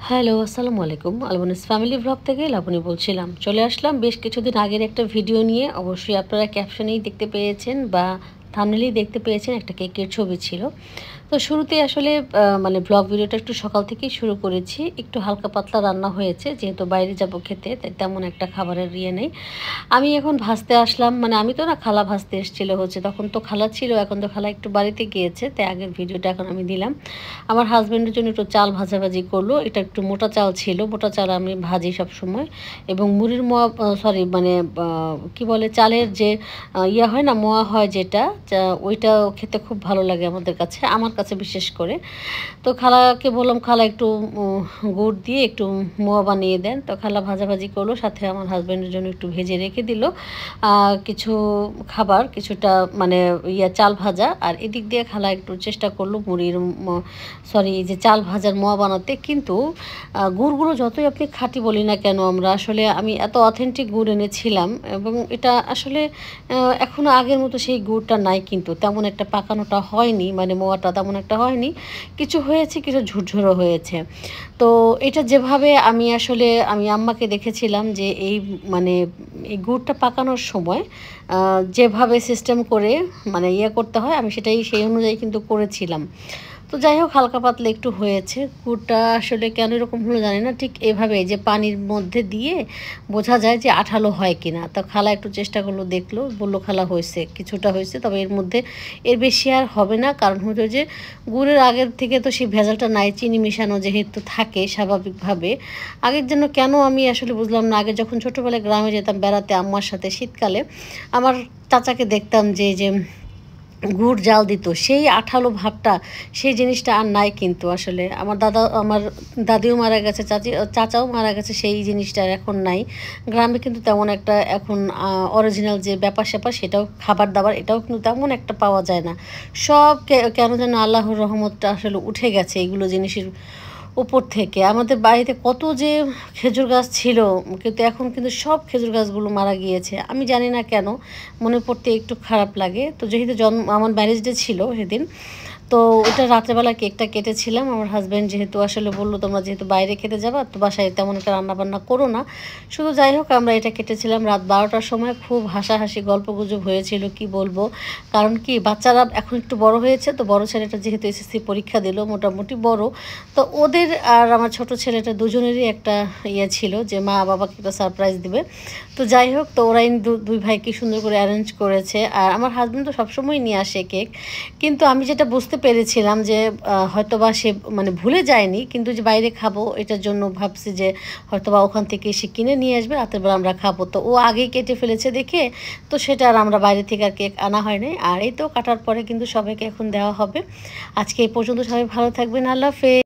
Hello, আসসালামু আলাইকুম। আলবনিস family blog থেকে লাবণী বলছিলাম। চলে আসলাম বেশ কিছুদিন আগের একটা ভিডিও নিয়ে। অবশ্যই আপনারা ক্যাপশনেই দেখতে পেয়েছেন বা থাম্বনেইলেই দেখতে পেয়েছেন, একটা কেকের ছবি ছিল। তো শুরুতেই আসলে মানে ব্লগ ভিডিওটা একটু সকাল থেকেই শুরু করেছি। একটু হালকা পাতলা রান্না হয়েছে, যেহেতু বাইরে যাব খেতে, তাই তেমন একটা খাবারের নেই। আমি এখন ভাজতে আসলাম, মানে আমি তো না, খালা ভাজতে এসেছিল হচ্ছে। তখন তো খালা ছিল, এখন তো খালা একটু বাড়িতে গিয়েছে, তাই আগের ভিডিওটা এখন আমি দিলাম। আমার হাজব্যান্ডের জন্য একটু চাল ভাজাভাজি করলো। এটা একটু মোটা চাল ছিল, মোটা চাল আমি ভাজি সব সময়। এবং মুড়ির মোয়া, সরি মানে কি বলে, চালের যে ইয়া হয় না, মোয়া হয় যেটা, ওইটা খেতে খুব ভালো লাগে আমাদের কাছে, আমার কাছে বিশেষ করে। তো খালাকে বললাম, খালা একটু গুড় দিয়ে একটু মোয়া বানিয়ে দেন। তো খালা ভাজাভাজি করলো, সাথে আমার হাজব্যান্ডের জন্য একটু ভেজে রেখে দিল কিছু খাবার, কিছুটা মানে চাল ভাজা। আর এদিক দিয়ে খালা একটু চেষ্টা করলো মুড়ির, সরি, এই যে চাল ভাজার মোয়া বানাতে। কিন্তু গুড়গুলো যতই আপনি খাঁটি বলি না কেন, আমরা আসলে, আমি এত অথেন্টিক গুড় এনেছিলাম, এবং এটা আসলে এখনও আগের মতো সেই গুড়টা নাই, কিন্তু তেমন একটা পাকানোটা হয়নি, মানে মোয়াটা তেমন একটা হয়নি। কিছু হয়েছে, কিছু ঝুরঝুরো হয়েছে। তো এটা যেভাবে আমি আসলে, আমি আম্মাকে দেখেছিলাম যে এই মানে এই গুড়টা পাকানোর সময় যেভাবে সিস্টেম করে মানে করতে হয়, আমি সেটাই সেই অনুযায়ী কিন্তু করেছিলাম। তো যাই হোক, হালকা পাতলা একটু হয়েছে। গুড়টা আসলে কেন এরকম হলো জানি না, ঠিক এভাবে যে পানির মধ্যে দিয়ে বোঝা যায় যে আঠালো হয় কি না। তো খালা একটু চেষ্টা করলো, দেখলো, বললো খালা হয়েছে, কিছুটা হয়েছে, তবে এর মধ্যে এর বেশি আর হবে না। কারণ হচ্ছে যে গুড়ের আগের থেকে তো সেই ভেজালটা নাই, চিনি মেশানো যেহেতু থাকে স্বাভাবিকভাবে। আগের জন্য কেন আমি আসলে বুঝলাম না। আগে যখন ছোটোবেলায় গ্রামে যেতাম বেড়াতে আম্মার সাথে শীতকালে, আমার চাচাকে দেখতাম যে যে গুড় জাল দিত, সেই আঠালো ভাবটা, সেই জিনিসটা আর নাই কিন্তু। আসলে আমার আমার দাদিও মারা গেছে, চাচাও মারা গেছে, সেই জিনিসটা এখন নাই গ্রামে। কিন্তু তেমন একটা এখন অরিজিনাল যে ব্যাপার স্যাপার, সেটাও খাবার দাবার, এটাও কিন্তু তেমন একটা পাওয়া যায় না। সব কেন যেন আল্লাহর রহমতটা আসলে উঠে গেছে এগুলো জিনিসের উপর থেকে। আমাদের বাড়িতে কত যে খেজুর গাছ ছিল, কিন্তু এখন কিন্তু সব খেজুর গাছগুলো মারা গিয়েছে। আমি জানি না কেন, মনে পড়তে একটু খারাপ লাগে। তো যেহেতু আমার ম্যারেজ ডে ছিল সেদিন, তো ওটা রাত্রেবেলা কেকটা কেটেছিলাম। আমার হাজব্যান্ড যেহেতু আসলে বললো, তোমরা যেহেতু বাইরে খেতে যাবা, তো বাসায় তেমন একটা রান্নাবান্না করো না, শুধু যাই হোক আমরা এটা কেটেছিলাম রাত 12টার সময়। খুব হাসাহাসি গল্পগুজব হয়েছিল, কি বলবো। কারণ কি, বাচ্চারা এখন একটু বড় হয়েছে, তো বড় ছেলেটা যেহেতু এসএসসি পরীক্ষা দিল, মোটামুটি বড়, তো ওদের আর আমার ছোট ছেলেটা দুজনেরই একটা ছিল যে মা বাবাকে একটা সারপ্রাইজ দিবে। তো যাই হোক, তো ওরাই দুই ভাই কি সুন্দর করে অ্যারেঞ্জ করেছে। আর আমার হাজব্যান্ড তো সবসময় নিয়ে আসে কেক, কিন্তু আমি যেটা বুঝতে পেরেছিলাম যে হয়তোবা সে মানে ভুলে যায়নি, কিন্তু যে বাইরে খাবো এটার জন্য ভাবছি যে হয়তোবা ওখান থেকে এসে কিনে নিয়ে আসবে, রাতের বেলা আমরা খাবো। তো ও আগেই কেটে ফেলেছে দেখে, তো সেটা আর আমরা বাইরে থেকে আর কেক আনা হয়নি। আর এই তো কাটার পরে কিন্তু সবাইকে এখন দেওয়া হবে। আজকে এই পর্যন্ত, সবাই ভালো থাকবেন, আল্লাহ হাফেজ।